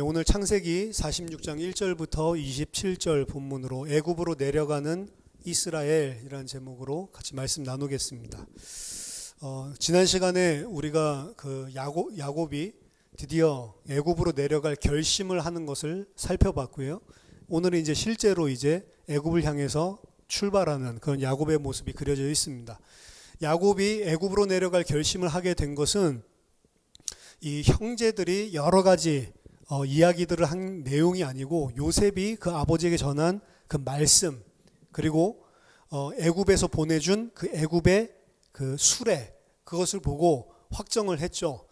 오늘 창세기 46장 1절부터 27절 본문으로 애굽으로 내려가는 이스라엘이라는 제목으로 같이 말씀 나누겠습니다. 지난 시간에 우리가 야곱이 드디어 애굽으로 내려갈 결심을 하는 것을 살펴봤고요. 오늘은 이제 실제로 이제 애굽을 향해서 출발하는 그런 야곱의 모습이 그려져 있습니다. 야곱이 애굽으로 내려갈 결심을 하게 된 것은 이 형제들이 여러 가지 이야기들을 한 내용이 아니고 요셉이 그 아버지에게 전한 그 말씀, 그리고 애굽에서 보내준 그 애굽의 그 수레, 그것을 보고 확정을 했죠.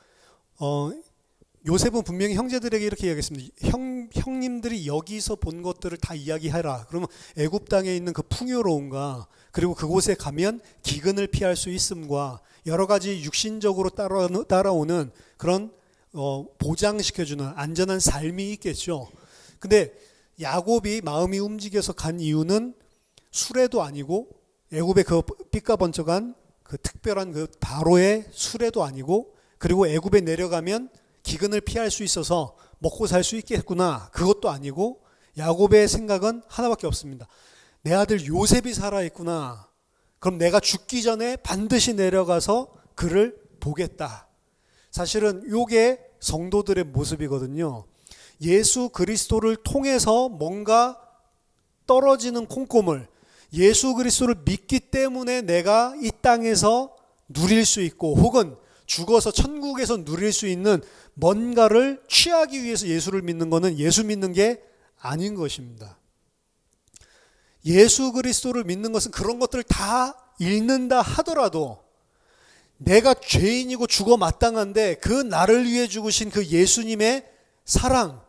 요셉은 분명히 형제들에게 이렇게 이야기했습니다. 형님들이 여기서 본 것들을 다 이야기하라. 그러면 애굽 땅에 있는 그 풍요로움과 그리고 그곳에 가면 기근을 피할 수 있음과 여러 가지 육신적으로 따라오는 그런 보장시켜주는 안전한 삶이 있겠죠. 근데 야곱이 마음이 움직여서 간 이유는 수레도 아니고 애굽의 그 삐까번쩍한 그 특별한 그 바로의 수레도 아니고, 그리고 애굽에 내려가면 기근을 피할 수 있어서 먹고 살 수 있겠구나, 그것도 아니고, 야곱의 생각은 하나밖에 없습니다. 내 아들 요셉이 살아있구나. 그럼 내가 죽기 전에 반드시 내려가서 그를 보겠다. 사실은 이게 성도들의 모습이거든요. 예수 그리스도를 통해서 뭔가 떨어지는 콩고물, 예수 그리스도를 믿기 때문에 내가 이 땅에서 누릴 수 있고, 혹은 죽어서 천국에서 누릴 수 있는 뭔가를 취하기 위해서 예수를 믿는 것은 예수 믿는 게 아닌 것입니다. 예수 그리스도를 믿는 것은 그런 것들을 다 잃는다 하더라도 내가 죄인이고 죽어 마땅한데 그 나를 위해 죽으신 그 예수님의 사랑,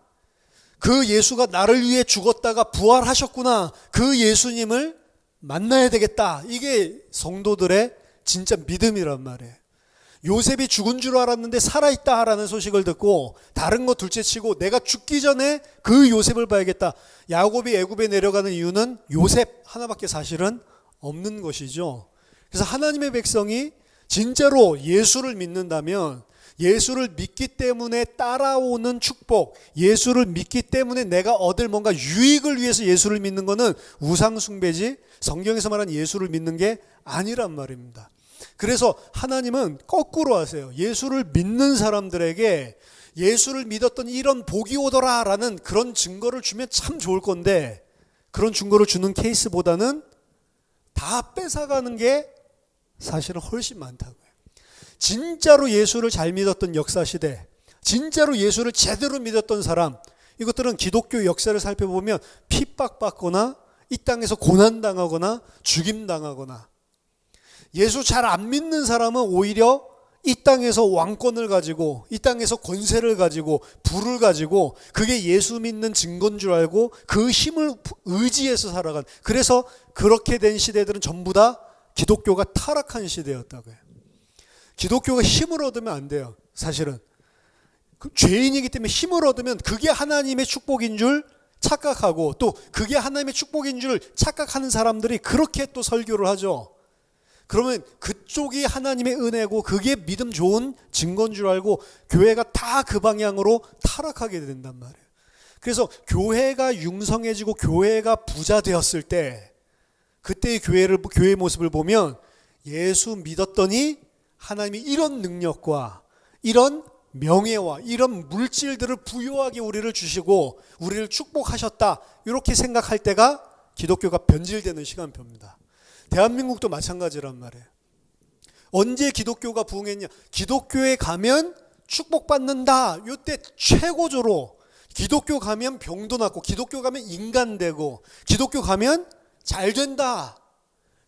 그 예수가 나를 위해 죽었다가 부활하셨구나, 그 예수님을 만나야 되겠다. 이게 성도들의 진짜 믿음이란 말이에요. 요셉이 죽은 줄 알았는데 살아있다라는 소식을 듣고 다른 거 둘째치고 내가 죽기 전에 그 요셉을 봐야겠다. 야곱이 애굽에 내려가는 이유는 요셉 하나밖에 사실은 없는 것이죠. 그래서 하나님의 백성이 진짜로 예수를 믿는다면, 예수를 믿기 때문에 따라오는 축복, 예수를 믿기 때문에 내가 얻을 뭔가 유익을 위해서 예수를 믿는 것은 우상숭배지 성경에서 말하는 예수를 믿는 게 아니란 말입니다. 그래서 하나님은 거꾸로 하세요. 예수를 믿는 사람들에게 예수를 믿었던 이런 복이 오더라 라는 그런 증거를 주면 참 좋을 건데, 그런 증거를 주는 케이스보다는 다 뺏어가는 게 사실은 훨씬 많다고요. 진짜로 예수를 잘 믿었던 역사시대, 진짜로 예수를 제대로 믿었던 사람, 이것들은 기독교 역사를 살펴보면 핍박받거나 이 땅에서 고난당하거나 죽임당하거나, 예수 잘 안 믿는 사람은 오히려 이 땅에서 왕권을 가지고 이 땅에서 권세를 가지고 부를 가지고 그게 예수 믿는 증거인 줄 알고 그 힘을 의지해서 살아간, 그래서 그렇게 된 시대들은 전부 다 기독교가 타락한 시대였다고요. 기독교가 힘을 얻으면 안 돼요. 사실은 죄인이기 때문에 힘을 얻으면 그게 하나님의 축복인 줄 착각하고, 또 그게 하나님의 축복인 줄 착각하는 사람들이 그렇게 또 설교를 하죠. 그러면 그쪽이 하나님의 은혜고 그게 믿음 좋은 증거인 줄 알고 교회가 다 그 방향으로 타락하게 된단 말이에요. 그래서 교회가 융성해지고 교회가 부자 되었을 때, 그때의 교회의 모습을 보면 예수 믿었더니 하나님이 이런 능력과 이런 명예와 이런 물질들을 부유하게 우리를 주시고 우리를 축복하셨다, 이렇게 생각할 때가 기독교가 변질되는 시간표입니다. 대한민국도 마찬가지란 말이에요. 언제 기독교가 부흥했냐? 기독교에 가면 축복받는다, 이때 최고조로 기독교 가면 병도 낫고, 기독교 가면 인간 되고, 기독교 가면 잘 된다.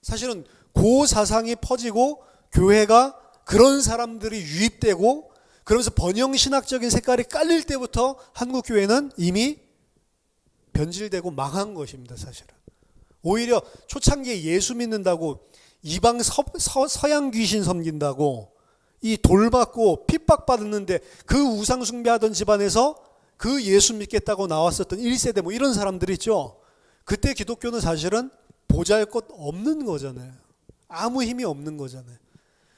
사실은 그 사상이 퍼지고 교회가 그런 사람들이 유입되고 그러면서 번영신학적인 색깔이 깔릴 때부터 한국 교회는 이미 변질되고 망한 것입니다. 사실은 오히려 초창기에 예수 믿는다고 이방 서양 귀신 섬긴다고 이 돌받고 핍박받았는데 그 우상 숭배하던 집안에서 그 예수 믿겠다고 나왔었던 1세대 뭐 이런 사람들이 있죠. 그때 기독교는 사실은 보잘것 없는 거잖아요. 아무 힘이 없는 거잖아요.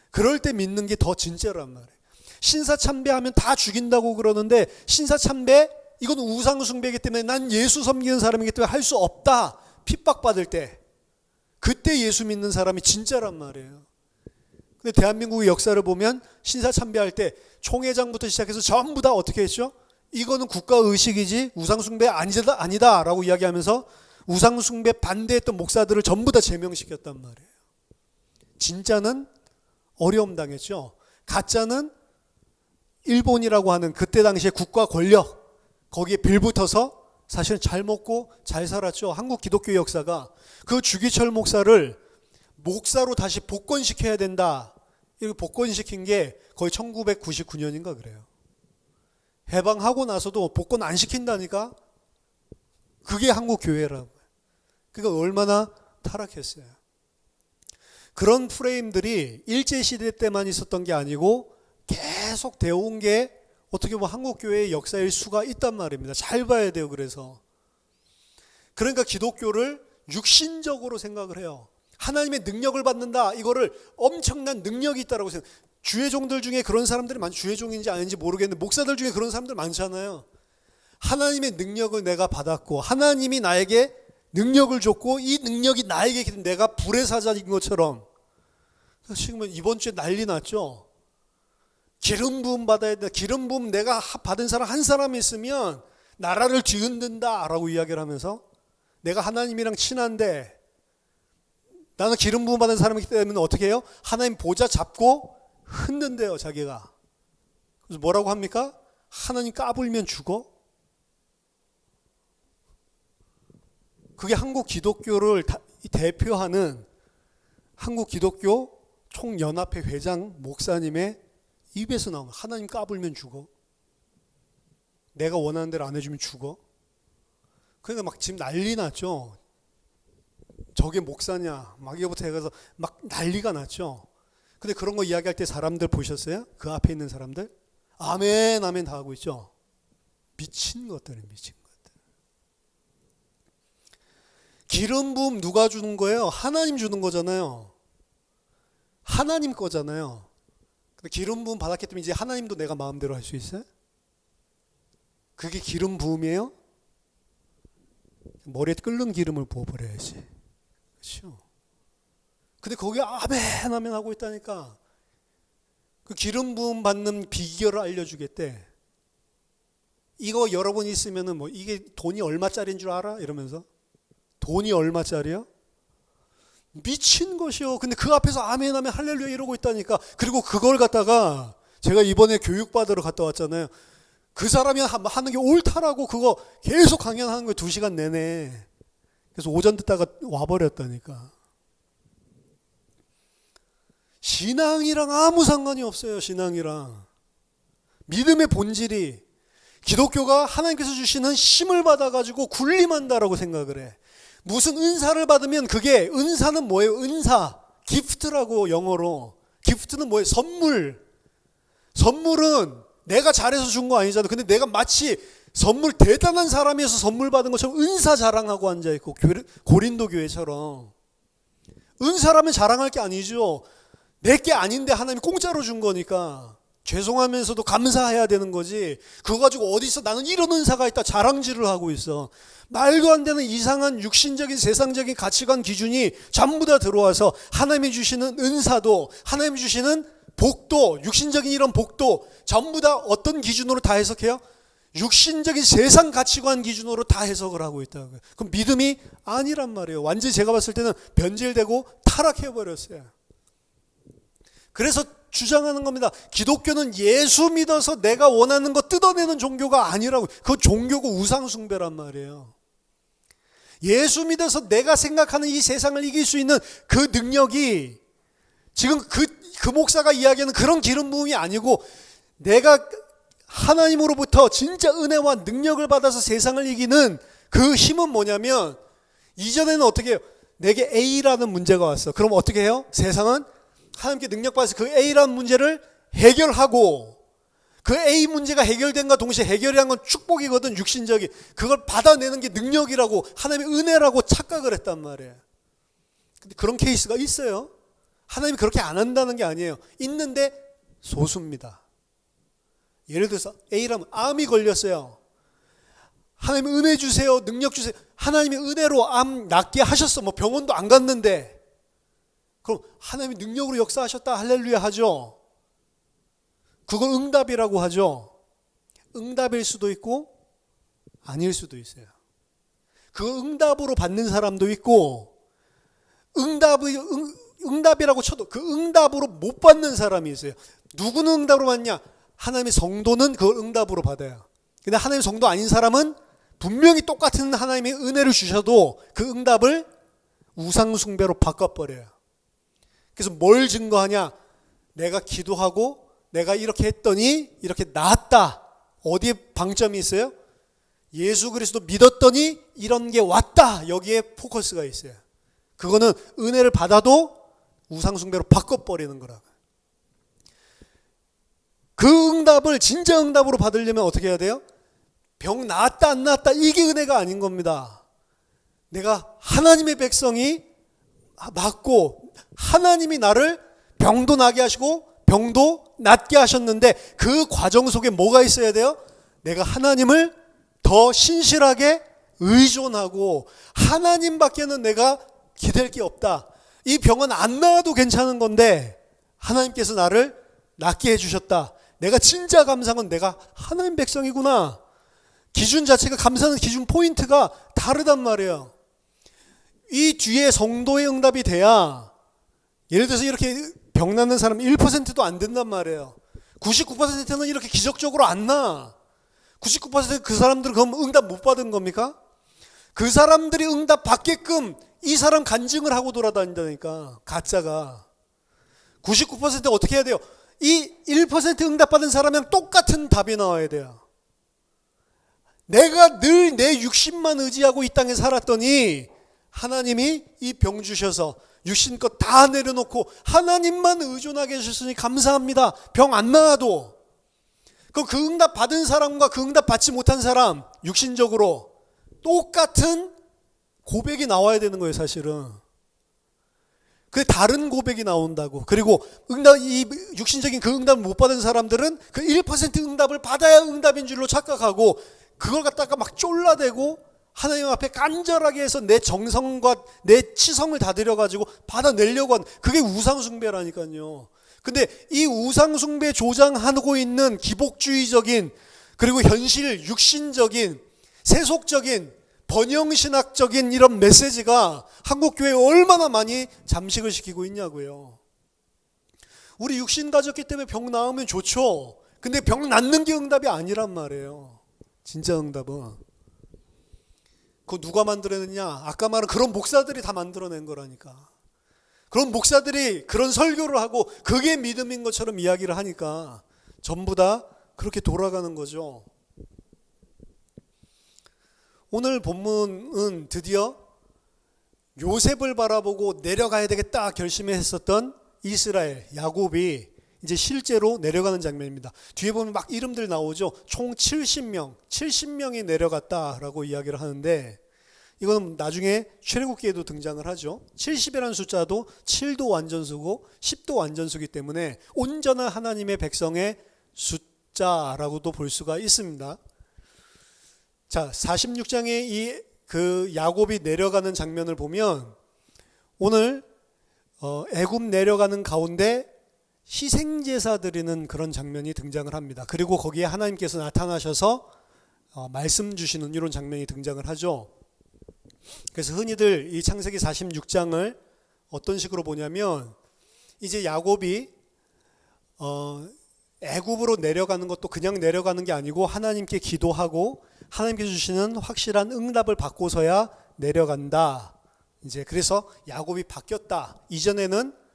그럴 때 믿는 게 더 진짜란 말이에요. 신사참배하면 다 죽인다고 그러는데 신사참배 이건 우상숭배이기 때문에 난 예수 섬기는 사람이기 때문에 할 수 없다 핍박받을 때, 그때 예수 믿는 사람이 진짜란 말이에요. 근데 대한민국의 역사를 보면 신사참배할 때 총회장부터 시작해서 전부 다 어떻게 했죠? 이거는 국가의식이지 우상숭배 아니다 라고 이야기하면서 우상숭배 반대했던 목사들을 전부 다 제명시켰단 말이에요. 진짜는 어려움 당했죠. 가짜는 일본이라고 하는 그때 당시에 국가 권력, 거기에 빌붙어서 사실은 잘 먹고 잘 살았죠. 한국 기독교 역사가 그 주기철 목사를 목사로 다시 복권시켜야 된다, 이렇게 복권시킨 게 거의 1999년인가 그래요. 해방하고 나서도 복권 안 시킨다니까. 그게 한국 교회라고. 그러니까 얼마나 타락했어요. 그런 프레임들이 일제시대 때만 있었던 게 아니고 계속 되어온 게 어떻게 보면 한국 교회의 역사일 수가 있단 말입니다. 잘 봐야 돼요. 그러니까 기독교를 육신적으로 생각을 해요. 하나님의 능력을 받는다, 이거를 엄청난 능력이 있다라고 생각. 주의 종들 중에 그런 사람들이 주의 종인지 아닌지 모르겠는데 목사들 중에 그런 사람들 많잖아요. 하나님의 능력을 내가 받았고 하나님이 나에게 능력을 줬고 이 능력이 나에게 있기 때문에 내가 불의 사자인 것처럼. 지금 이번 주에 난리 났죠. 기름 부음 받아야 된다. 기름 부음 내가 받은 사람 한 사람 있으면 나라를 뒤흔든다 라고 이야기를 하면서, 내가 하나님이랑 친한데 나는 기름 부음 받은 사람이기 때문에 어떻게 해요? 하나님 보좌 잡고 흔든대요 자기가. 그래서 뭐라고 합니까? 하나님 까불면 죽어? 그게 한국 기독교를 대표하는 한국 기독교 총연합회 회장 목사님의 입에서 나오는, 하나님 까불면 죽어? 내가 원하는 대로 안 해주면 죽어? 그러니까 막 지금 난리 났죠. 저게 목사냐 막 이거부터 해서 막 난리가 났죠. 근데 그런 거 이야기할 때 사람들 보셨어요? 그 앞에 있는 사람들 아멘 아멘 다 하고 있죠. 미친 것들. 기름 부음 누가 주는 거예요? 하나님 주는 거잖아요. 하나님 거잖아요. 근데 기름 부음 받았기 때문에 이제 하나님도 내가 마음대로 할 수 있어요? 그게 기름 부음이에요? 머리에 끓는 기름을 부어버려야지. 그렇죠? 근데 거기에 아멘 아멘 하고 있다니까. 그 기름 부음 받는 비결을 알려주겠대. 이거 여러분 있으면은 뭐 이게 돈이 얼마짜리인 줄 알아? 이러면서. 돈이 얼마짜리야? 미친 것이요. 근데 그 앞에서 아멘 아멘 할렐루야 이러고 있다니까. 그리고 그걸 갖다가 제가 이번에 교육받으러 갔다 왔잖아요. 그 사람이 하는 게 옳다라고 그거 계속 강연하는 거예요. 2시간 내내. 그래서 오전 듣다가 와버렸다니까. 신앙이랑 아무 상관이 없어요. 신앙이랑. 믿음의 본질이 기독교가 하나님께서 주시는 힘을 받아가지고 군림한다라고 생각을 해. 무슨 은사를 받으면 그게, 은사는 뭐예요? 은사, 기프트라고 영어로. 기프트는 뭐예요? 선물. 선물은 내가 잘해서 준 거 아니잖아. 근데 내가 마치 선물 대단한 사람이어서 선물 받은 것처럼 은사 자랑하고 앉아있고, 고린도 교회처럼. 은사라면 자랑할 게 아니죠. 내 게 아닌데 하나님이 공짜로 준 거니까 죄송하면서도 감사해야 되는 거지. 그거 가지고 어디서 나는 이런 은사가 있다 자랑질을 하고 있어. 말도 안 되는 이상한 육신적인 세상적인 가치관 기준이 전부 다 들어와서 하나님이 주시는 은사도, 하나님이 주시는 복도, 육신적인 이런 복도 전부 다 어떤 기준으로 다 해석해요? 육신적인 세상 가치관 기준으로 다 해석을 하고 있다고요. 그럼 믿음이 아니란 말이에요. 완전히 제가 봤을 때는 변질되고 타락해버렸어요. 그래서 주장하는 겁니다. 기독교는 예수 믿어서 내가 원하는 거 뜯어내는 종교가 아니라고. 그 종교고 우상숭배란 말이에요. 예수 믿어서 내가 생각하는 이 세상을 이길 수 있는 그 능력이 지금 그 목사가 이야기하는 그런 기름 부음이 아니고, 내가 하나님으로부터 진짜 은혜와 능력을 받아서 세상을 이기는 그 힘은 뭐냐면, 이전에는 어떻게 해요? 내게 A라는 문제가 왔어. 그럼 어떻게 해요? 세상은 하나님께 능력받아서 그 A라는 문제를 해결하고, 그 A 문제가 해결된과 동시에 해결이란 건 축복이거든, 육신적인. 그걸 받아내는 게 능력이라고, 하나님의 은혜라고 착각을 했단 말이에요. 근데 그런 케이스가 있어요. 하나님이 그렇게 안 한다는 게 아니에요. 있는데 소수입니다. 예를 들어서 A라면 암이 걸렸어요. 하나님 은혜 주세요, 능력 주세요. 하나님이 은혜로 암 낫게 하셨어. 뭐 병원도 안 갔는데. 그럼 하나님이 능력으로 역사하셨다, 할렐루야 하죠. 그걸 응답이라고 하죠. 응답일 수도 있고 아닐 수도 있어요. 그 응답으로 받는 사람도 있고, 응답이라고 쳐도 그 응답으로 못 받는 사람이 있어요. 누구는 응답으로 받냐? 하나님의 성도는 그걸 응답으로 받아요. 근데 하나님의 성도 아닌 사람은 분명히 똑같은 하나님의 은혜를 주셔도 그 응답을 우상숭배로 바꿔버려요. 그래서 뭘 증거하냐? 내가 기도하고 내가 이렇게 했더니 이렇게 나았다. 어디에 방점이 있어요? 예수 그리스도 믿었더니 이런 게 왔다. 여기에 포커스가 있어요. 그거는 은혜를 받아도 우상숭배로 바꿔버리는 거라고요. 그 응답을 진짜 응답으로 받으려면 어떻게 해야 돼요? 병 나았다 안 나았다 이게 은혜가 아닌 겁니다. 내가 하나님의 백성이 맞고 하나님이 나를 병도 나게 하시고 병도 낫게 하셨는데 그 과정 속에 뭐가 있어야 돼요? 내가 하나님을 더 신실하게 의존하고 하나님밖에는 내가 기댈 게 없다. 이 병은 안 나아도 괜찮은 건데 하나님께서 나를 낫게 해주셨다. 내가 진짜 감사한 건 내가 하나님 백성이구나. 기준 자체가, 감사하는 기준 포인트가 다르단 말이에요. 이 뒤에 성도의 응답이 돼야, 예를 들어서 이렇게 병 낫는 사람 1%도 안 된단 말이에요. 99%는 이렇게 기적적으로 안 나. 99% 그 사람들은 그럼 응답 못 받은 겁니까? 그 사람들이 응답 받게끔 이 사람 간증을 하고 돌아다닌다니까, 가짜가. 99% 어떻게 해야 돼요? 이 1% 응답 받은 사람이랑 똑같은 답이 나와야 돼요. 내가 늘 내 육신만 의지하고 이 땅에 살았더니 하나님이 이 병 주셔서 육신껏 다 내려놓고 하나님만 의존하게 해주셨으니 감사합니다. 병 안 나아도. 그 응답 받은 사람과 그 응답 받지 못한 사람, 육신적으로 똑같은 고백이 나와야 되는 거예요, 사실은. 그 다른 고백이 나온다고. 그리고 이 육신적인 그 응답을 못 받은 사람들은 그 1% 응답을 받아야 응답인 줄로 착각하고 그걸 갖다가 막 쫄라대고 하나님 앞에 간절하게 해서 내 정성과 내 치성을 다 들여가지고 받아내려고 하는, 그게 우상숭배라니까요. 근데 이 우상숭배 조장하고 있는 기복주의적인, 그리고 현실 육신적인 세속적인 번영신학적인 이런 메시지가 한국교회에 얼마나 많이 잠식을 시키고 있냐고요. 우리 육신 가졌기 때문에 병 나으면 좋죠. 근데 병 낫는 게 응답이 아니란 말이에요. 진짜 응답은. 그거 누가 만들어냈냐? 아까 말한 그런 목사들이 다 만들어낸 거라니까. 그런 목사들이 그런 설교를 하고 그게 믿음인 것처럼 이야기를 하니까 전부 다 그렇게 돌아가는 거죠. 오늘 본문은 드디어 요셉을 바라보고 내려가야 되겠다 결심했었던 이스라엘, 야곱이 이제 실제로 내려가는 장면입니다. 뒤에 보면 막 이름들 나오죠. 총 70명이 내려갔다라고 이야기를 하는데, 이거는 나중에 출애굽기에도 등장을 하죠. 70이라는 숫자도 7도 완전수고 10도 완전수기 때문에 온전한 하나님의 백성의 숫자라고도 볼 수가 있습니다. 자, 46장의 그 야곱이 내려가는 장면을 보면 오늘 애굽 내려가는 가운데 희생제사 드리는 그런 장면이 등장을 합니다. 그리고 거기에 하나님께서 나타나셔서 말씀 주시는 이런 장면이 등장을 하죠. 그래서 흔히들 이 창세기 46장을 어떤 식으로 보냐면, 이제 야곱이 애굽으로 내려가는 것도 그냥 내려가는 게 아니고 하나님께 기도하고 하나님께서 주시는 확실한 응답을 받고서야 내려간다. 이제 그래서 야곱이 바뀌었다. 이전에는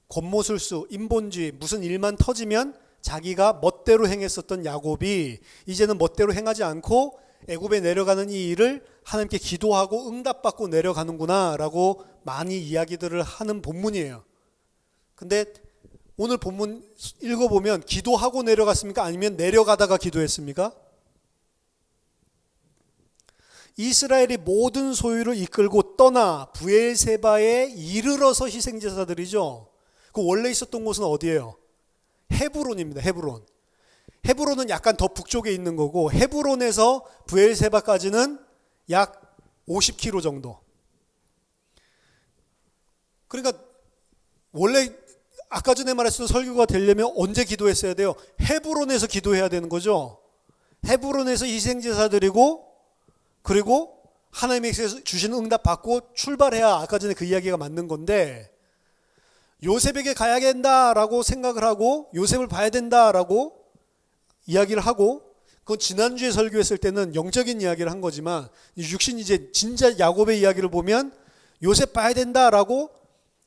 권모술수, 인본주의, 무슨 일만 터지면 자기가 멋대로 행했었던 야곱이 이제는 멋대로 행하지 않고 애굽에 내려가는 이 일을 하나님께 기도하고 응답받고 내려가는구나 라고 많이 이야기들을 하는 본문이에요. 근데 오늘 본문 읽어보면 기도하고 내려갔습니까? 아니면 내려가다가 기도했습니까? 이스라엘이 모든 소유를 이끌고 떠나 브엘세바에 이르러서 희생제사들이죠. 그 원래 있었던 곳은 어디예요? 헤브론입니다. 헤브론. 헤브론은 약간 더 북쪽에 있는 거고 헤브론에서 브엘세바까지는 약 50km 정도. 그러니까 원래 아까 전에 말했던 설교가 되려면 언제 기도했어야 돼요? 헤브론에서 기도해야 되는 거죠. 헤브론에서 희생제사 드리고 그리고 하나님께서 주시는 응답 받고 출발해야 아까 전에 그 이야기가 맞는 건데 요셉에게 가야 된다라고 생각을 하고 요셉을 봐야 된다라고 이야기를 하고 그건 지난주에 설교했을 때는 영적인 이야기를 한 거지만 육신 이제 진짜 야곱의 이야기를 보면 요셉 봐야 된다라고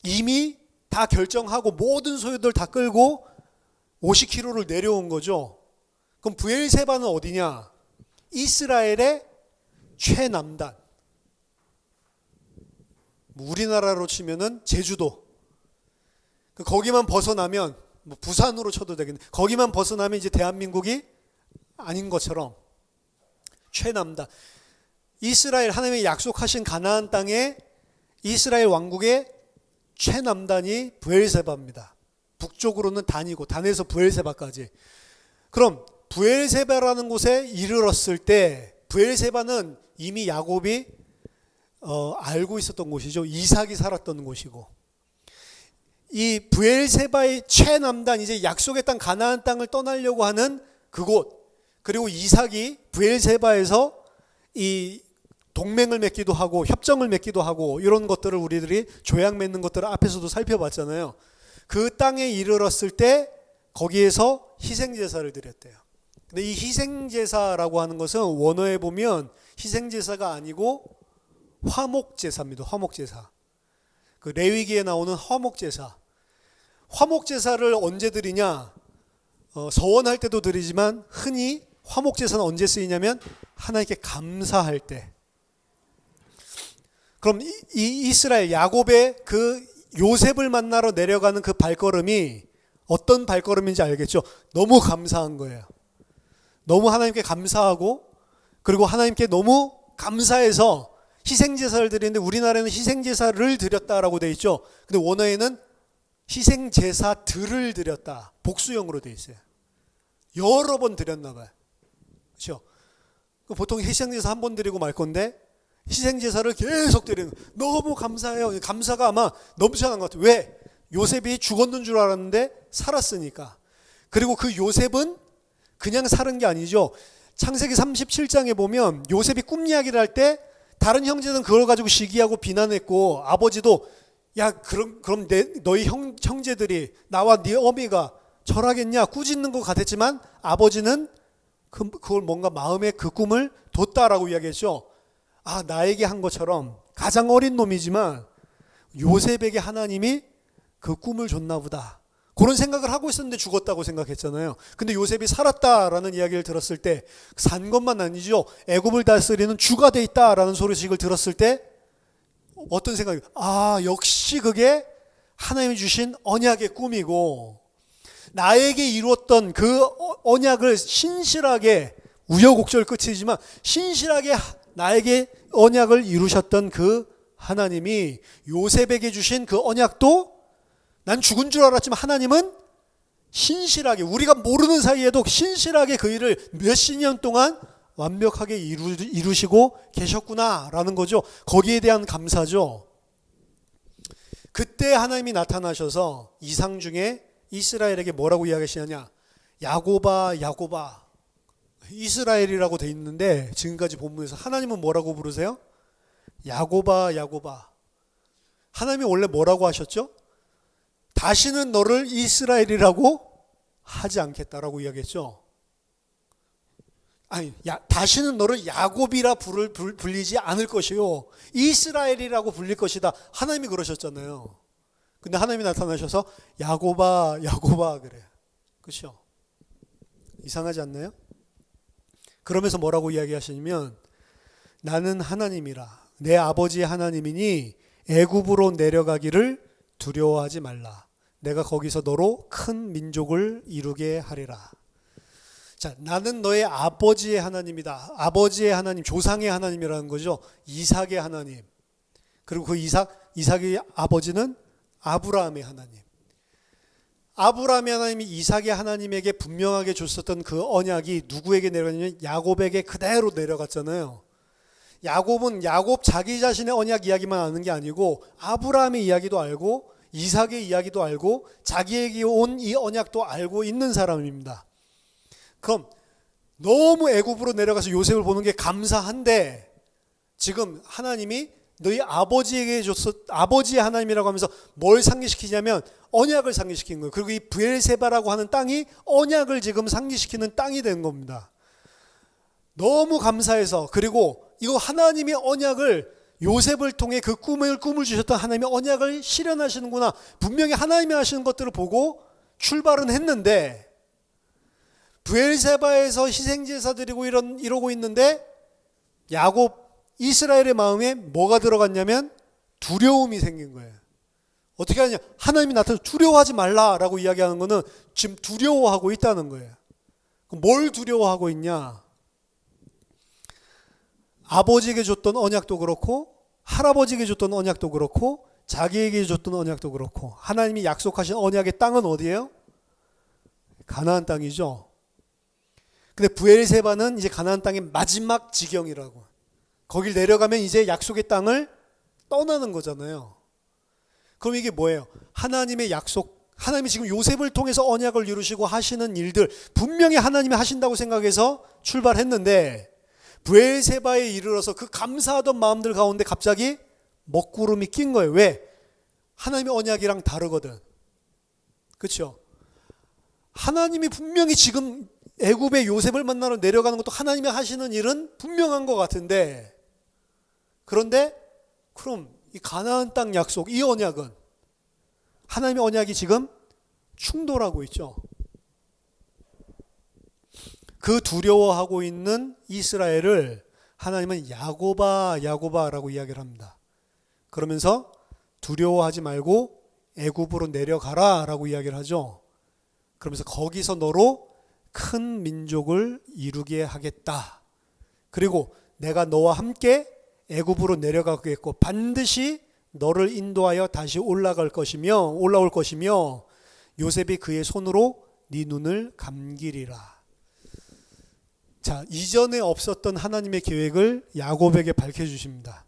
이미 다 결정하고 모든 소유들 다 끌고 50km를 내려온 거죠. 그럼 브엘세바는 어디냐? 이스라엘의 최남단. 우리나라로 치면은 제주도. 거기만 벗어나면 뭐 부산으로 쳐도 되겠네. 거기만 벗어나면 이제 대한민국이 아닌 것처럼 최남단. 이스라엘 하나님의 약속하신 가나안 땅에 이스라엘 왕국의 최남단이 브엘세바입니다. 북쪽으로는 단이고 단에서 브엘세바까지. 그럼 브엘세바라는 곳에 이르렀을 때 브엘세바는 이미 야곱이 알고 있었던 곳이죠. 이삭이 살았던 곳이고 이 브엘세바의 최남단 이제 약속의 땅 가나안 땅을 떠나려고 하는 그곳 그리고 이삭이 브엘세바에서 이 동맹을 맺기도 하고 협정을 맺기도 하고 이런 것들을 우리들이 조약 맺는 것들을 앞에서도 살펴봤잖아요. 그 땅에 이르렀을 때 거기에서 희생제사를 드렸대요. 근데 이 희생제사라고 하는 것은 원어에 보면 희생제사가 아니고 화목제사입니다. 화목제사. 그 레위기에 나오는 화목제사. 화목제사를 언제 드리냐? 서원할 때도 드리지만 흔히 화목제사는 언제 쓰이냐면 하나님께 감사할 때. 그럼 이 이스라엘 야곱의 그 요셉을 만나러 내려가는 그 발걸음이 어떤 발걸음인지 알겠죠? 너무 감사한 거예요. 너무 하나님께 감사하고 그리고 하나님께 너무 감사해서 희생제사를 드리는데 우리나라에는 희생제사를 드렸다라고 되어 있죠. 근데 원어에는 희생제사들을 드렸다. 복수형으로 되어 있어요. 여러 번 드렸나 봐요. 그렇죠? 보통 희생제사 한 번 드리고 말 건데 희생제사를 계속 드리는 거예요. 너무 감사해요. 감사가 아마 넘쳐나는 것 같아요. 왜? 요셉이 죽었는 줄 알았는데 살았으니까. 그리고 그 요셉은 그냥 사는 게 아니죠. 창세기 37장에 보면 요셉이 꿈 이야기를 할 때 다른 형제들은 그걸 가지고 시기하고 비난했고 아버지도 야 그럼 너희 형제들이 나와 네 어미가 절하겠냐 꾸짖는 것 같았지만 아버지는 그걸 뭔가 마음에 그 꿈을 뒀다라고 이야기했죠. 아 나에게 한 것처럼 가장 어린 놈이지만 요셉에게 하나님이 그 꿈을 줬나 보다. 그런 생각을 하고 있었는데 죽었다고 생각했잖아요. 근데 요셉이 살았다라는 이야기를 들었을 때 산 것만 아니죠. 애굽을 다스리는 주가 돼 있다라는 소식을 들었을 때 어떤 생각이 역시 그게 하나님이 주신 언약의 꿈이고 나에게 이루었던 그 언약을 신실하게 우여곡절 끝이지만 신실하게 나에게 언약을 이루셨던 그 하나님이 요셉에게 주신 그 언약도 난 죽은 줄 알았지만 하나님은 신실하게 우리가 모르는 사이에도 신실하게 그 일을 몇십 년 동안 완벽하게 이루시고 계셨구나라는 거죠. 거기에 대한 감사죠. 그때 하나님이 나타나셔서 이상 중에 이스라엘에게 뭐라고 이야기하시느냐. 야곱아 야곱아. 이스라엘이라고 돼 있는데 지금까지 본문에서 하나님은 뭐라고 부르세요? 야곱아 야곱아. 하나님이 원래 뭐라고 하셨죠? 다시는 너를 이스라엘이라고 하지 않겠다라고 이야기했죠. 아니, 다시는 너를 야곱이라 불리지 않을 것이요. 이스라엘이라고 불릴 것이다. 하나님이 그러셨잖아요. 근데 하나님이 나타나셔서 야곱아, 야곱아 그래요. 그렇죠? 이상하지 않나요? 그러면서 뭐라고 이야기하시냐면 나는 하나님이라. 내 아버지의 하나님이니 애굽으로 내려가기를 두려워하지 말라. 내가 거기서 너로 큰 민족을 이루게 하리라. 자, 나는 너의 아버지의 하나님이다. 아버지의 하나님, 조상의 하나님이라는 거죠. 이삭의 하나님. 그리고 그 이삭의 아버지는 아브라함의 하나님. 아브라함의 하나님이 이삭의 하나님에게 분명하게 줬었던 그 언약이 누구에게 내려갔냐면 야곱에게 그대로 내려갔잖아요. 야곱은 야곱 자기 자신의 언약 이야기만 아는 게 아니고 아브라함의 이야기도 알고 이삭의 이야기도 알고 자기에게 온 이 언약도 알고 있는 사람입니다. 그럼 너무 애굽으로 내려가서 요셉을 보는 게 감사한데 지금 하나님이 너희 아버지에게 줬어, 아버지의 하나님이라고 하면서 뭘 상기시키냐면 언약을 상기시킨 거예요. 그리고 이 브엘세바라고 하는 땅이 언약을 지금 상기시키는 땅이 된 겁니다. 너무 감사해서, 그리고 이거 하나님의 언약을 요셉을 통해 그 꿈을 주셨던 하나님의 언약을 실현하시는구나, 분명히 하나님이 하시는 것들을 보고 출발은 했는데 브엘세바에서 희생제사 드리고 이러고 있는데 야곱 이스라엘의 마음에 뭐가 들어갔냐면 두려움이 생긴 거예요. 어떻게 하냐? 하나님이 나타나서 두려워하지 말라라고 이야기하는 거는 지금 두려워하고 있다는 거예요. 뭘 두려워하고 있냐? 아버지에게 줬던 언약도 그렇고 할아버지에게 줬던 언약도 그렇고 자기에게 줬던 언약도 그렇고 하나님이 약속하신 언약의 땅은 어디예요? 가나안 땅이죠. 근데 브엘세바는 이제 가나안 땅의 마지막 지경이라고. 거길 내려가면 이제 약속의 땅을 떠나는 거잖아요. 그럼 이게 뭐예요? 하나님의 약속, 하나님이 지금 요셉을 통해서 언약을 이루시고 하시는 일들 분명히 하나님이 하신다고 생각해서 출발했는데 브엘세바에 이르러서 그 감사하던 마음들 가운데 갑자기 먹구름이 낀 거예요. 왜? 하나님의 언약이랑 다르거든. 그렇죠? 하나님이 분명히 지금 애굽의 요셉을 만나러 내려가는 것도 하나님이 하시는 일은 분명한 것 같은데, 그런데 그럼 이 가나안 땅 약속, 이 언약은 하나님의 언약이 지금 충돌하고 있죠. 그 두려워하고 있는 이스라엘을 하나님은 야곱아 야곱아라고 이야기를 합니다. 그러면서 두려워하지 말고 애굽으로 내려가라 라고 이야기를 하죠. 그러면서 거기서 너로 큰 민족을 이루게 하겠다. 그리고 내가 너와 함께 애굽으로 내려가겠고 반드시 너를 인도하여 다시 올라올 것이며 요셉이 그의 손으로 네 눈을 감기리라. 자, 이전에 없었던 하나님의 계획을 야곱에게 밝혀주십니다.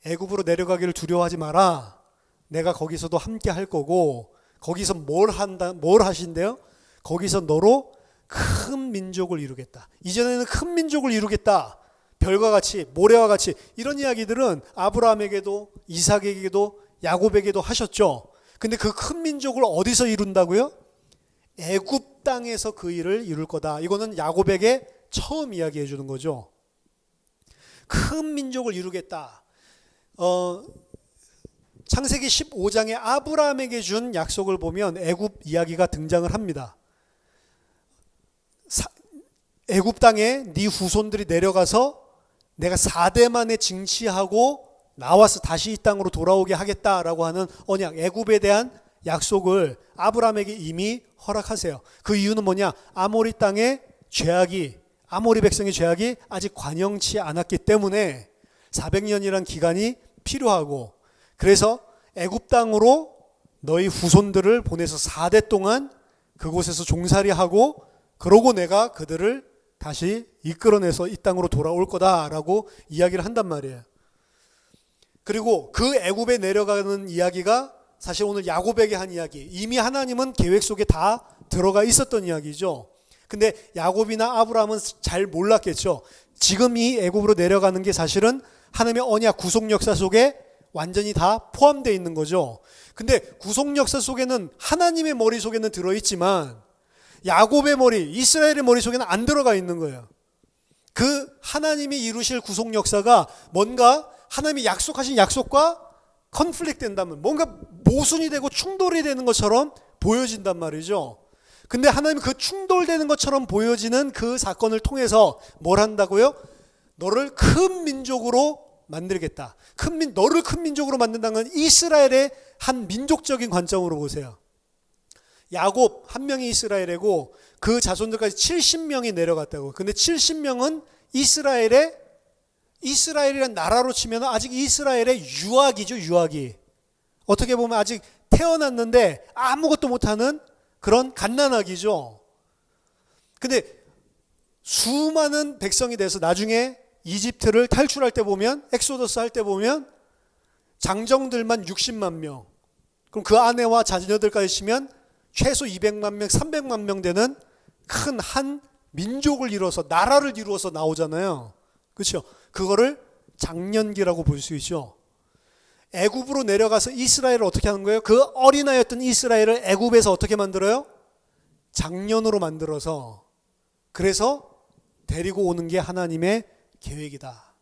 애굽으로 내려가기를 두려워하지 마라. 내가 거기서도 함께 할 거고, 거기서 뭘 하신대요? 거기서 너로 큰 민족을 이루겠다. 이전에는 큰 민족을 이루겠다. 별과 같이, 모래와 같이, 이런 이야기들은 아브라함에게도 이삭에게도 야곱에게도 하셨죠. 근데 그 큰 민족을 어디서 이룬다고요? 애굽 땅에서 그 일을 이룰 거다. 이거는 야곱에게 처음 이야기해 주는 거죠. 큰 민족을 이루겠다. 창세기 15장에 아브라함에게 준 약속을 보면 애굽 이야기가 등장을 합니다. 애굽 땅에 네 후손들이 내려가서 내가 4대 만에 징치하고 나와서 다시 이 땅으로 돌아오게 하겠다라고 하는 언약, 애굽에 대한 약속을 아브라함에게 이미 허락하세요. 그 이유는 뭐냐? 아모리 땅의 죄악이, 아모리 백성의 죄악이 아직 관영치 않았기 때문에 400년이란 기간이 필요하고, 그래서 애굽 땅으로 너희 후손들을 보내서 4대 동안 그곳에서 종살이하고, 그러고 내가 그들을 다시 이끌어내서 이 땅으로 돌아올 거다라고 이야기를 한단 말이에요. 그리고 그 애굽에 내려가는 이야기가 사실 오늘 야곱에게 한 이야기, 이미 하나님은 계획 속에 다 들어가 있었던 이야기죠. 근데 야곱이나 아브라함은 잘 몰랐겠죠. 지금 이 애굽으로 내려가는 게 사실은 하나님의 언약 구속 역사 속에 완전히 다 포함되어 있는 거죠. 근데 구속 역사 속에는 하나님의 머릿속에는 들어있지만 야곱의 머리, 이스라엘의 머릿속에는 안 들어가 있는 거예요. 그 하나님이 이루실 구속 역사가 뭔가 하나님이 약속하신 약속과 컨플릭트 된다면, 뭔가 모순이 되고 충돌이 되는 것처럼 보여진단 말이죠. 근데 하나님은 그 충돌되는 것처럼 보여지는 그 사건을 통해서 뭘 한다고요? 너를 큰 민족으로 만들겠다. 너를 큰 민족으로 만든다는 건 이스라엘의 한 민족적인 관점으로 보세요. 야곱 한 명이 이스라엘이고 그 자손들까지 70명이 내려갔다고. 근데 70명은 이스라엘이란 나라로 치면 아직 이스라엘의 유아기죠, 유아기. 어떻게 보면 아직 태어났는데 아무것도 못하는 그런 갓난아기죠. 근데 수많은 백성이 돼서 나중에 이집트를 탈출할 때 보면, 엑소더스 할 때 보면 장정들만 60만 명, 그럼 그 아내와 자녀들까지 치면 최소 200만 명, 300만 명 되는 큰 한 민족을 이루어서, 나라를 이루어서 나오잖아요. 그렇죠? 그거를 장년기라고 볼 수 있죠. 애굽으로 내려가서 이스라엘을 어떻게 하는 거예요? 그 어린아이였던 이스라엘을 애굽에서 어떻게 만들어요? 장년으로 만들어서, 그래서 데리고 오는 게 하나님의 계획이다.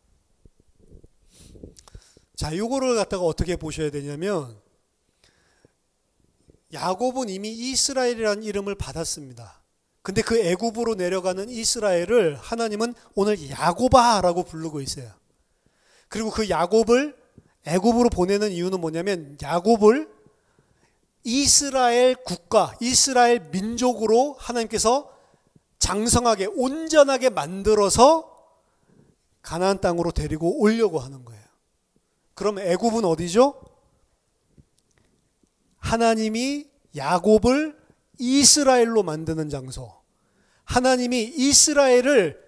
자, 요거를 갖다가 어떻게 보셔야 되냐면, 야곱은 이미 이스라엘이라는 이름을 받았습니다. 근데 그 애굽으로 내려가는 이스라엘을 하나님은 오늘 야곱아라고 부르고 있어요. 그리고 그 야곱을 애굽으로 보내는 이유는 뭐냐면, 야곱을 이스라엘 국가, 이스라엘 민족으로 하나님께서 장성하게, 온전하게 만들어서 가나안 땅으로 데리고 오려고 하는 거예요. 그럼 애굽은 어디죠? 하나님이 야곱을 이스라엘로 만드는 장소. 하나님이 이스라엘을,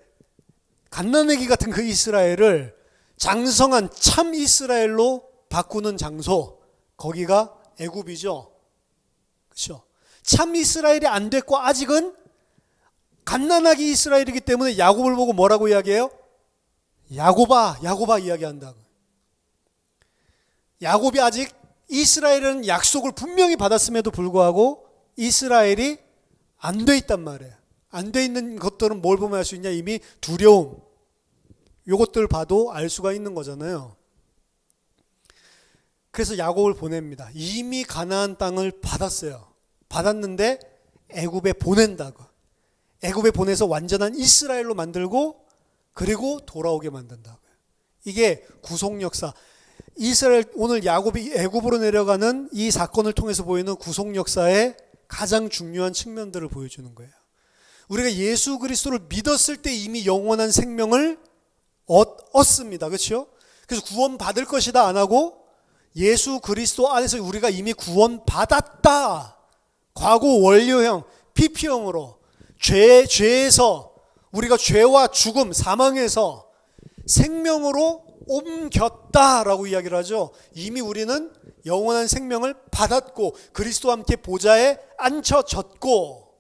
갓난아기 같은 그 이스라엘을 장성한 참 이스라엘로 바꾸는 장소. 거기가 애굽이죠. 그렇죠? 참 이스라엘이 안 됐고 아직은 갓난아기 이스라엘이기 때문에 야곱을 보고 뭐라고 이야기해요? 야곱아, 야곱아 이야기한다고. 야곱이 아직 이스라엘은 약속을 분명히 받았음에도 불구하고 이스라엘이 안 돼 있단 말이에요. 안 돼 있는 것들은 뭘 보면 알 수 있냐? 이미 두려움. 요것들 봐도 알 수가 있는 거잖아요. 그래서 야곱을 보냅니다. 이미 가나안 땅을 받았어요. 받았는데 애굽에 보낸다고. 애굽에 보내서 완전한 이스라엘로 만들고, 그리고 돌아오게 만든다고요. 이게 구속 역사. 이스라엘, 오늘 야곱이 애굽으로 내려가는 이 사건을 통해서 보이는 구속 역사의 가장 중요한 측면들을 보여주는 거예요. 우리가 예수 그리스도를 믿었을 때 이미 영원한 생명을 얻습니다. 그렇죠? 그래서 구원 받을 것이다 안 하고 예수 그리스도 안에서 우리가 이미 구원 받았다. 과거 완료형, PP형으로 죄에서, 우리가 죄와 죽음, 사망에서 생명으로 옮겼다라고 이야기를 하죠. 이미 우리는 영원한 생명을 받았고 그리스도와 함께 보좌에 앉혀졌고,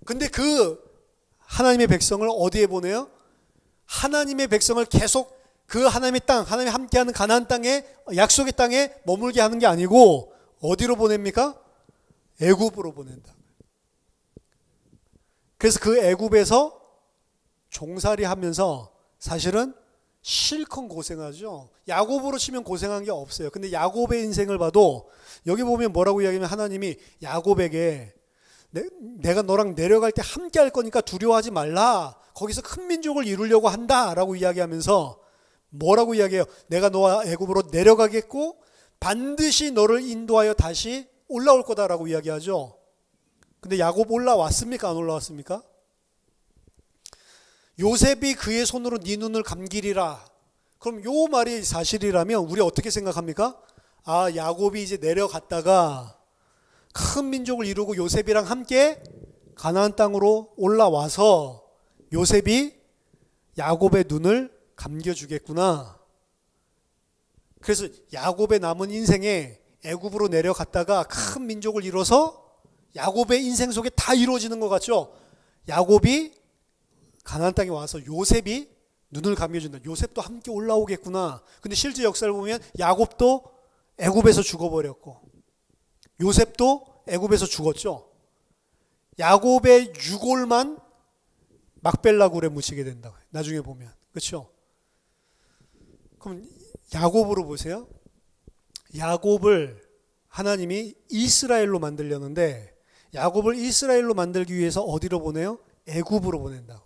근데 그 하나님의 백성을 어디에 보내요? 하나님의 백성을 계속 그 하나님의 땅, 하나님이 함께하는 가나안 땅에, 약속의 땅에 머물게 하는 게 아니고 어디로 보냅니까? 애굽으로 보낸다. 그래서 그 애굽에서 종살이 하면서 사실은 실컷 고생하죠. 야곱으로 치면 고생한 게 없어요. 근데 야곱의 인생을 봐도 여기 보면 뭐라고 이야기하면, 하나님이 야곱에게 내가 너랑 내려갈 때 함께 할 거니까 두려워하지 말라. 거기서 큰 민족을 이루려고 한다 라고 이야기하면서 뭐라고 이야기해요? 내가 너와 애굽으로 내려가겠고 반드시 너를 인도하여 다시 올라올 거다라고 이야기하죠. 근데 야곱 올라왔습니까? 안 올라왔습니까? 요셉이 그의 손으로 네 눈을 감기리라. 그럼 요 말이 사실이라면 우리 어떻게 생각합니까? 아, 야곱이 이제 내려갔다가 큰 민족을 이루고 요셉이랑 함께 가나안 땅으로 올라와서 요셉이 야곱의 눈을 감겨주겠구나. 그래서 야곱의 남은 인생에 애굽으로 내려갔다가 큰 민족을 이뤄서 야곱의 인생 속에 다 이루어지는 것 같죠? 야곱이 가나안 땅에 와서 요셉이 눈을 감겨준다. 요셉도 함께 올라오겠구나. 근데 실제 역사를 보면 야곱도 애굽에서 죽어버렸고 요셉도 애굽에서 죽었죠. 야곱의 유골만 막벨라굴에 묻히게 된다고 나중에 보면. 그렇죠? 그럼 야곱으로 보세요. 야곱을 하나님이 이스라엘로 만들려는데 야곱을 이스라엘로 만들기 위해서 어디로 보내요? 애굽으로 보낸다고.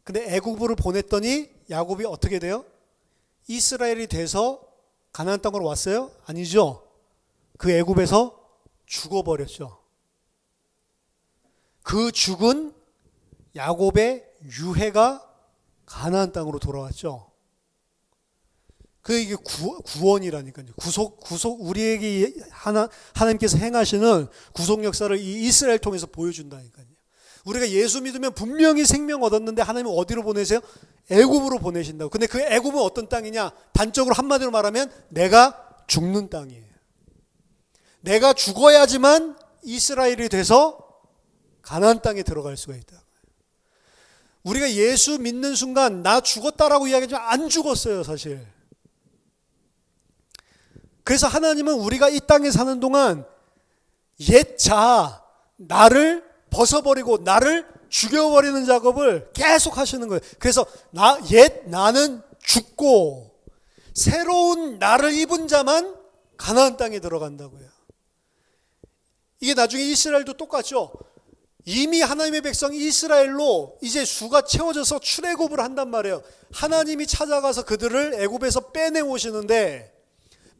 근데 애굽으로 보냈더니 야곱이 어떻게 돼요? 이스라엘이 돼서 가나안 땅으로 왔어요? 아니죠. 그 애굽에서 죽어버렸죠. 그 죽은 야곱의 유해가 가나안 땅으로 돌아왔죠. 이게 구원이라니까요. 우리에게 하나님께서 행하시는 구속 역사를 이 이스라엘 통해서 보여준다니까요. 우리가 예수 믿으면 분명히 생명 얻었는데 하나님은 어디로 보내세요? 애굽으로 보내신다고. 근데 그 애굽은 어떤 땅이냐? 단적으로 한마디로 말하면 내가 죽는 땅이에요. 내가 죽어야지만 이스라엘이 돼서 가나안 땅에 들어갈 수가 있다. 우리가 예수 믿는 순간 나 죽었다라고 이야기하지만 안 죽었어요, 사실. 그래서 하나님은 우리가 이 땅에 사는 동안 옛 자아, 나를 벗어버리고 나를 죽여버리는 작업을 계속 하시는 거예요. 그래서 나는 죽고 새로운 나를 입은 자만 가나안 땅에 들어간다고요. 이게 나중에 이스라엘도 똑같죠. 이미 하나님의 백성 이스라엘로 이제 수가 채워져서 출애굽을 한단 말이에요. 하나님이 찾아가서 그들을 애굽에서 빼내오시는데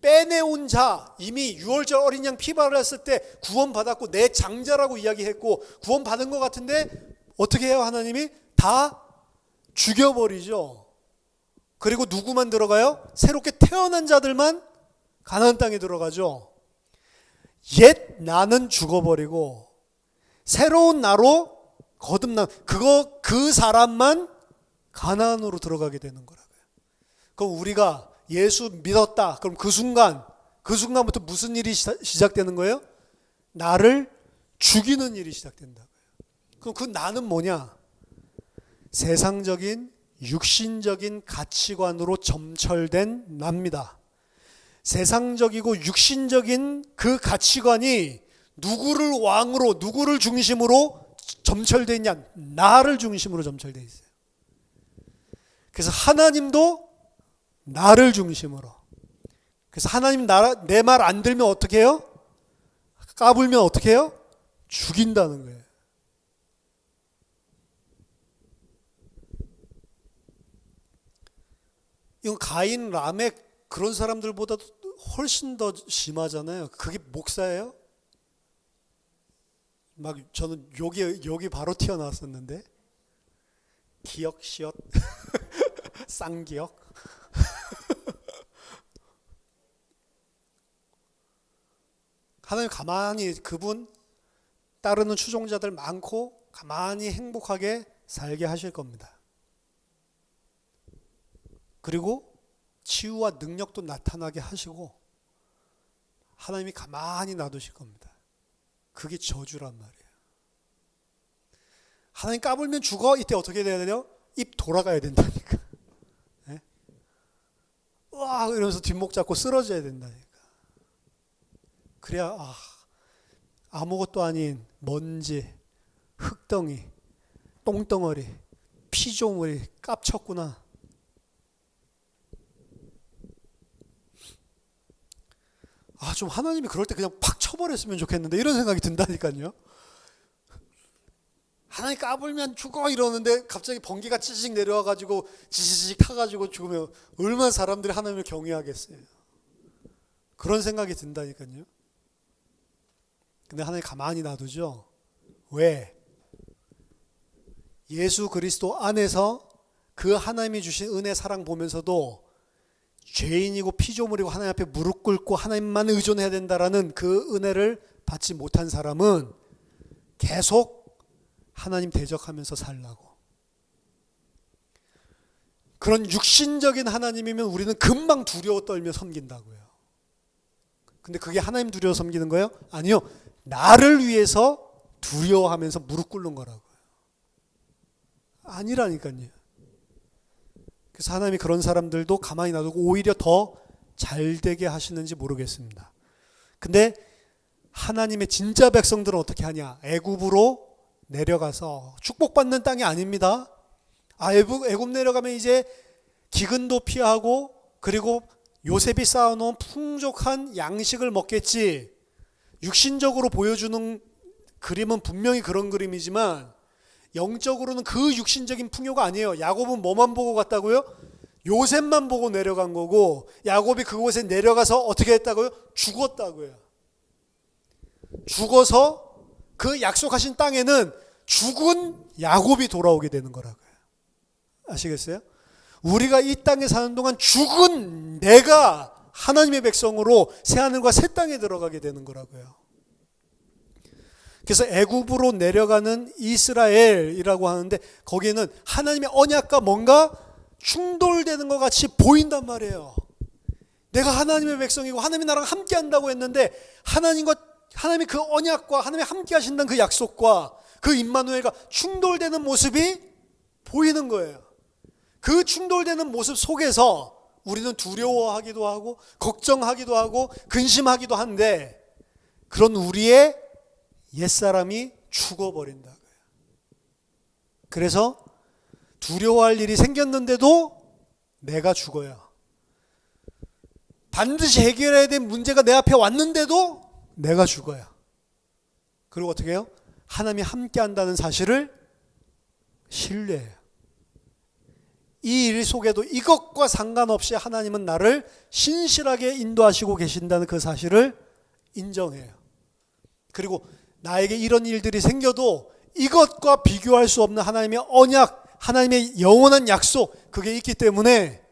빼내온 자, 이미 유월절 어린 양 피바를 했을 때 구원받았고 내 장자라고 이야기했고 구원받은 것 같은데 어떻게 해요? 하나님이 다 죽여버리죠. 그리고 누구만 들어가요? 새롭게 태어난 자들만 가나안 땅에 들어가죠. 옛 나는 죽어버리고 새로운 나로 거듭난 그 사람만 가나안으로 들어가게 되는 거라고요. 그럼 우리가 예수 믿었다. 그럼 그 순간부터 무슨 일이 시작되는 거예요? 나를 죽이는 일이 시작된다고요. 그럼 그 나는 뭐냐? 세상적인 육신적인 가치관으로 점철된 나입니다. 세상적이고 육신적인 그 가치관이 누구를 왕으로, 누구를 중심으로 점철되어 있냐? 나를 중심으로 점철되어 있어요. 그래서 하나님도 나를 중심으로. 그래서 하나님 내 말 안 들면 어떻게 해요? 까불면 어떻게 해요? 죽인다는 거예요. 이건 가인, 라멕 그런 사람들보다 훨씬 더 심하잖아요. 그게 목사예요? 막 저는 여기 바로 튀어나왔었는데 기역 시옷 쌍기역 하나님 가만히 그분 따르는 추종자들 많고 가만히 행복하게 살게 하실 겁니다. 그리고 치유와 능력도 나타나게 하시고 하나님이 가만히 놔두실 겁니다. 그게 저주란 말이에요. 하나님 까불면 죽어? 이때 어떻게 돼야 되냐? 입 돌아가야 된다니까. 네? 와 이러면서 뒷목 잡고 쓰러져야 된다니까. 그래야 아무것도 아닌 먼지, 흙덩이, 똥덩어리, 피조물이 깝쳤구나. 좀 하나님이 그럴 때 그냥 팍 쳐버렸으면 좋겠는데 이런 생각이 든다니까요. 하나님 까불면 죽어 이러는데 갑자기 번개가 찌직 내려와가지고 지지직 타가지고 죽으면 얼마나 사람들이 하나님을 경외하겠어요. 그런 생각이 든다니까요. 근데 하나님 가만히 놔두죠. 왜? 예수 그리스도 안에서 그 하나님이 주신 은혜 사랑 보면서도 죄인이고 피조물이고 하나님 앞에 무릎 꿇고 하나님만 의존해야 된다라는 그 은혜를 받지 못한 사람은 계속 하나님 대적하면서 살라고. 그런 육신적인 하나님이면 우리는 금방 두려워 떨며 섬긴다고요. 근데 그게 하나님 두려워 섬기는 거예요? 아니요. 나를 위해서 두려워하면서 무릎 꿇는 거라고요. 아니라니까요. 그래서 하나님이 그런 사람들도 가만히 놔두고 오히려 더 잘되게 하시는지 모르겠습니다. 근데 하나님의 진짜 백성들은 어떻게 하냐? 애굽으로 내려가서 축복받는 땅이 아닙니다. 애굽 내려가면 이제 기근도 피하고 그리고 요셉이 쌓아놓은 풍족한 양식을 먹겠지. 육신적으로 보여주는 그림은 분명히 그런 그림이지만 영적으로는 그 육신적인 풍요가 아니에요. 야곱은 뭐만 보고 갔다고요? 요셉만 보고 내려간 거고 야곱이 그곳에 내려가서 어떻게 했다고요? 죽었다고요. 죽어서 그 약속하신 땅에는 죽은 야곱이 돌아오게 되는 거라고요. 아시겠어요? 우리가 이 땅에 사는 동안 죽은 내가 하나님의 백성으로 새하늘과 새 땅에 들어가게 되는 거라고요. 그래서 애굽으로 내려가는 이스라엘이라고 하는데 거기에는 하나님의 언약과 뭔가 충돌되는 것 같이 보인단 말이에요. 내가 하나님의 백성이고 하나님이 나랑 함께 한다고 했는데 하나님이 그 언약과 하나님이 함께 하신다는 그 약속과 그 임마누엘과 충돌되는 모습이 보이는 거예요. 그 충돌되는 모습 속에서 우리는 두려워하기도 하고 걱정하기도 하고 근심하기도 한데 그런 우리의 옛사람이 죽어버린다고요. 그래서 두려워할 일이 생겼는데도 내가 죽어요. 반드시 해결해야 될 문제가 내 앞에 왔는데도 내가 죽어요. 그리고 어떻게 해요? 하나님이 함께 한다는 사실을 신뢰해요. 이 일 속에도 이것과 상관없이 하나님은 나를 신실하게 인도하시고 계신다는 그 사실을 인정해요. 그리고 나에게 이런 일들이 생겨도 이것과 비교할 수 없는 하나님의 언약, 하나님의 영원한 약속, 그게 있기 때문에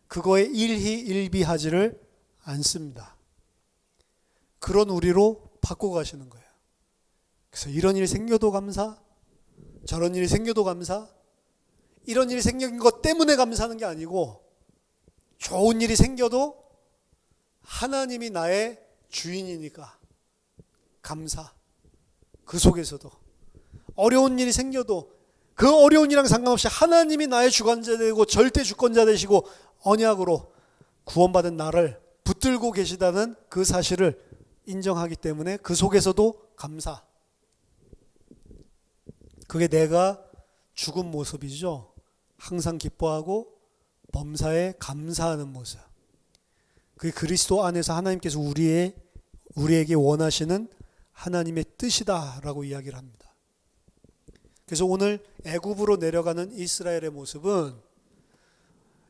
그거에 일희일비하지를 않습니다. 그런 우리로 바꿔가시는 거예요. 그래서 이런 일이 생겨도 감사, 저런 일이 생겨도 감사, 이런 일이 생긴 것 때문에 감사하는 게 아니고 좋은 일이 생겨도 하나님이 나의 주인이니까 감사. 그 속에서도 어려운 일이 생겨도 그 어려운 일이랑 상관없이 하나님이 나의 주관자 되고 절대 주권자 되시고 언약으로 구원받은 나를 붙들고 계시다는 그 사실을 인정하기 때문에 그 속에서도 감사. 그게 내가 죽은 모습이죠. 항상 기뻐하고 범사에 감사하는 모습. 그게 그리스도 안에서 하나님께서 우리에게 원하시는 하나님의 뜻이다라고 이야기를 합니다. 그래서 오늘 애굽으로 내려가는 이스라엘의 모습은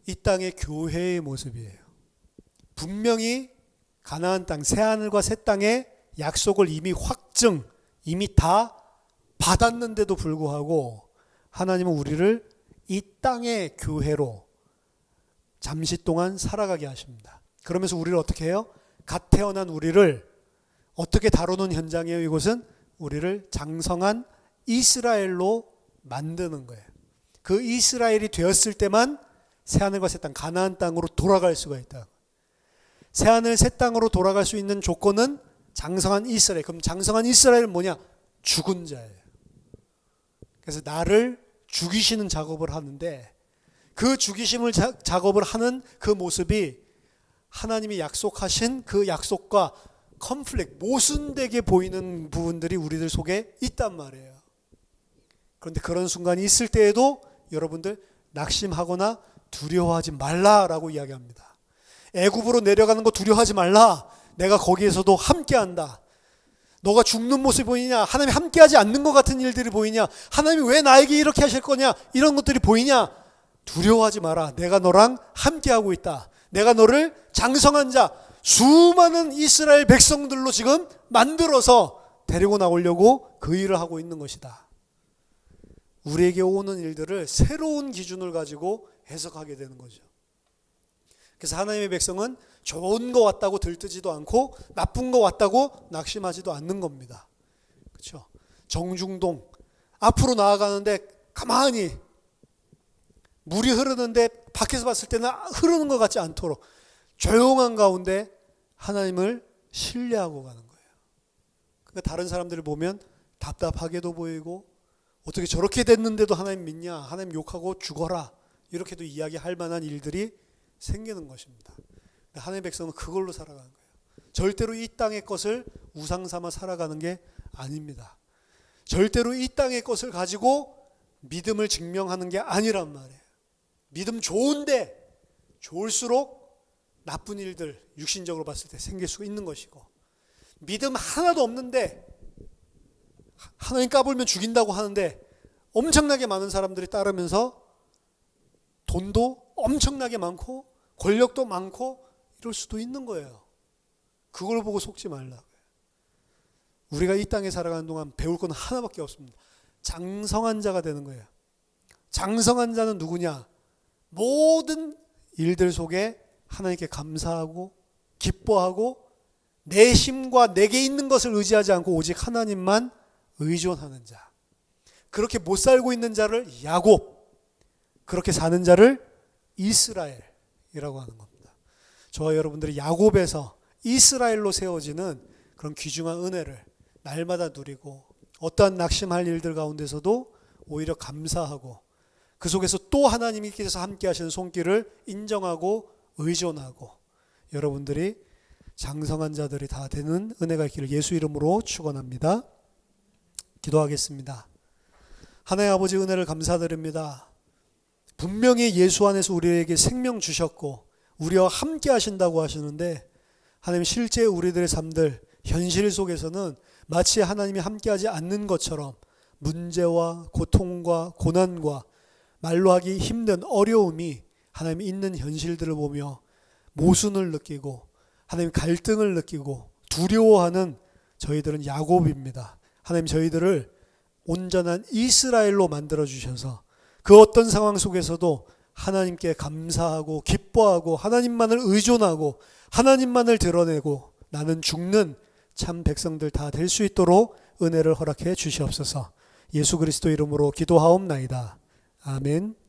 이 땅의 교회의 모습이에요. 분명히 가나안 땅, 새하늘과 새 땅의 약속을 이미 다 받았는데도 불구하고 하나님은 우리를 이 땅의 교회로 잠시 동안 살아가게 하십니다. 그러면서 우리를 어떻게 해요? 갓 태어난 우리를 어떻게 다루는 현장이에요? 이곳은 우리를 장성한 이스라엘로 만드는 거예요. 그 이스라엘이 되었을 때만 새하늘과 새 땅, 가나안 땅으로 돌아갈 수가 있다. 새하늘 새 땅으로 돌아갈 수 있는 조건은 장성한 이스라엘. 그럼 장성한 이스라엘은 뭐냐? 죽은 자예요. 그래서 나를 죽이시는 작업을 하는데 그 죽이심을 작업을 하는 그 모습이 하나님이 약속하신 그 약속과 모순되게 보이는 부분들이 우리들 속에 있단 말이에요. 그런데 그런 순간이 있을 때에도 여러분들 낙심하거나 두려워하지 말라라고 이야기합니다. 애굽으로 내려가는 거 두려워하지 말라. 내가 거기에서도 함께한다. 너가 죽는 모습이 보이냐? 하나님이 함께하지 않는 것 같은 일들이 보이냐? 하나님이 왜 나에게 이렇게 하실 거냐? 이런 것들이 보이냐? 두려워하지 마라. 내가 너랑 함께하고 있다. 내가 너를 장성한 자, 수많은 이스라엘 백성들로 지금 만들어서 데리고 나오려고 그 일을 하고 있는 것이다. 우리에게 오는 일들을 새로운 기준을 가지고 해석하게 되는 거죠. 그래서 하나님의 백성은 좋은 거 왔다고 들뜨지도 않고 나쁜 거 왔다고 낙심하지도 않는 겁니다. 그렇죠? 정중동 앞으로 나아가는데 가만히 물이 흐르는데 밖에서 봤을 때는 흐르는 것 같지 않도록 조용한 가운데 하나님을 신뢰하고 가는 거예요. 그러니까 다른 사람들을 보면 답답하게도 보이고 어떻게 저렇게 됐는데도 하나님 믿냐? 하나님 욕하고 죽어라. 이렇게도 이야기할 만한 일들이 생기는 것입니다. 하나님의 백성은 그걸로 살아가는 거예요. 절대로 이 땅의 것을 우상 삼아 살아가는 게 아닙니다. 절대로 이 땅의 것을 가지고 믿음을 증명하는 게 아니란 말이에요. 믿음 좋은데 좋을수록 나쁜 일들 육신적으로 봤을 때 생길 수 있는 것이고, 믿음 하나도 없는데 하나님 까불면 죽인다고 하는데 엄청나게 많은 사람들이 따르면서 돈도 엄청나게 많고 권력도 많고 이럴 수도 있는 거예요. 그걸 보고 속지 말라고요. 우리가 이 땅에 살아가는 동안 배울 건 하나밖에 없습니다. 장성한 자가 되는 거예요. 장성한 자는 누구냐? 모든 일들 속에 하나님께 감사하고 기뻐하고 내 힘과 내게 있는 것을 의지하지 않고 오직 하나님만 의존하는 자. 그렇게 못 살고 있는 자를 야곱, 그렇게 사는 자를 이스라엘이라고 하는 겁니다. 저와 여러분들이 야곱에서 이스라엘로 세워지는 그런 귀중한 은혜를 날마다 누리고 어떠한 낙심할 일들 가운데서도 오히려 감사하고 그 속에서 또 하나님께서 함께 하시는 손길을 인정하고 의존하고 여러분들이 장성한 자들이 다 되는 은혜가 있기를 예수 이름으로 축원합니다. 기도하겠습니다. 하나님 아버지 은혜를 감사드립니다. 분명히 예수 안에서 우리에게 생명 주셨고 우리와 함께 하신다고 하시는데 하나님 실제 우리들의 삶들 현실 속에서는 마치 하나님이 함께하지 않는 것처럼 문제와 고통과 고난과 말로 하기 힘든 어려움이 하나님 있는 현실들을 보며 모순을 느끼고 하나님 갈등을 느끼고 두려워하는 저희들은 야곱입니다. 하나님 저희들을 온전한 이스라엘로 만들어주셔서 그 어떤 상황 속에서도 하나님께 감사하고 기뻐하고 하나님만을 의존하고 하나님만을 드러내고 나는 죽는 참 백성들 다 될 수 있도록 은혜를 허락해 주시옵소서. 예수 그리스도 이름으로 기도하옵나이다. 아멘.